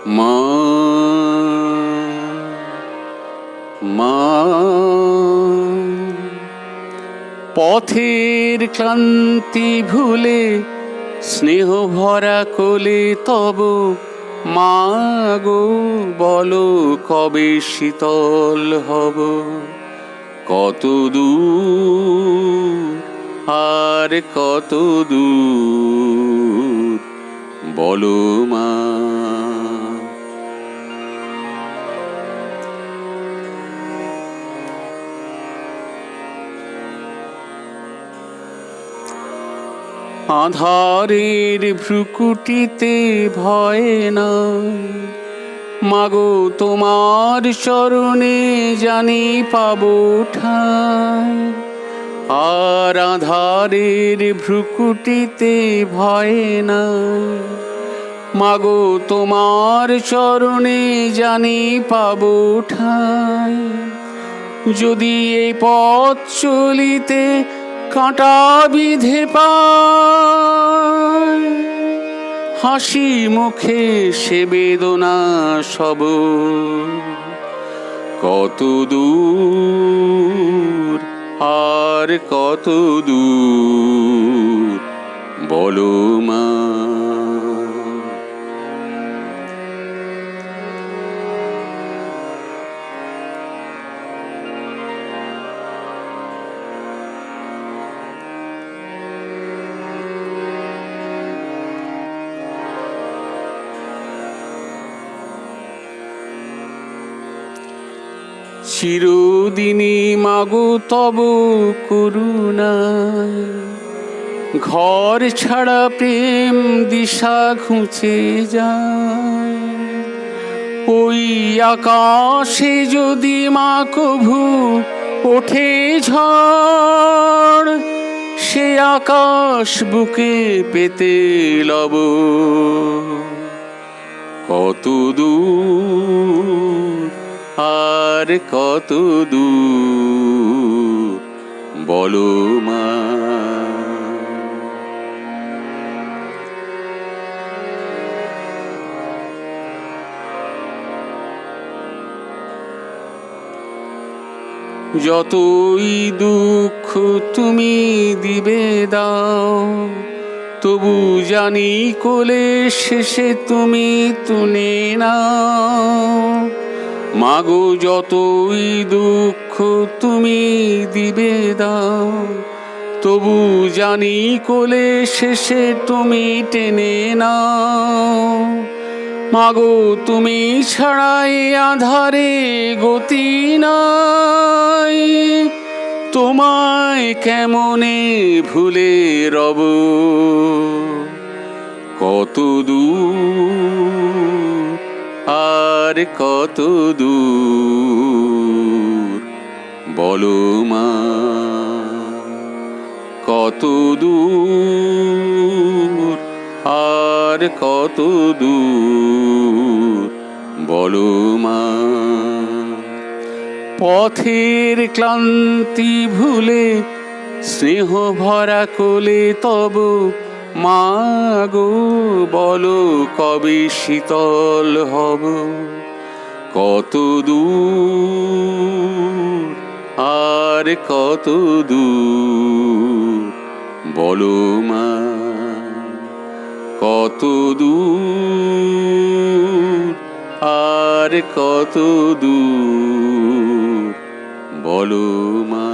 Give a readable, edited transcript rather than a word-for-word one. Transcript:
মা মা পথের ক্লান্তি ভুলে স্নেহ ভরা কোলে তব মা গো বলো কবে শীতল হব কত দূর আর কত দূর বলো মা আধারের ভ্রুকুটিতে ভয় নাই মাগো তোমার চরণে জানি পাবো ঠাঁই আর আধারের ভ্রুকুটিতে ভয় নাই মাগো তোমার চরণে জানি পাবো ঠাঁই যদি এই পথ চলিতে কাঁটা বিধে পায় হাসি মুখে সে বেদনা সব কত দূর আর কত দূর বলো মা চিরদিনই মাগো তব করুণায় ঘর ছাড়া প্রেম দিশা ঘুচে যায় ওই আকাশে যদি মা কভু ওঠে ঝড় সে আকাশ বুকে পেতে লব কত দূর আর কত দূর বলো মা যতই দুঃখ তুমি দিবে দাও তবু জানি কোলে শেষে তুমি তুলে নাও মাগো যতই দুঃখ তুমি দিবে দাও তবু জানি কোলে শেষে তুমি টেনে নাও মাগো তুমি ছাড়াই আধারে গতি নাই তোমায় কেমনে ভুলে রব কত দূর আর কত দূর বলো মা কত দূর আর কত দূর বলো মা পথের ক্লান্তি ভুলে স্নেহ ভরা কোলে তব মা গো বলো কবে শীতল হব কত দূর আর কত দূর বলো মা কত দূর আর কত দূর বলো মা।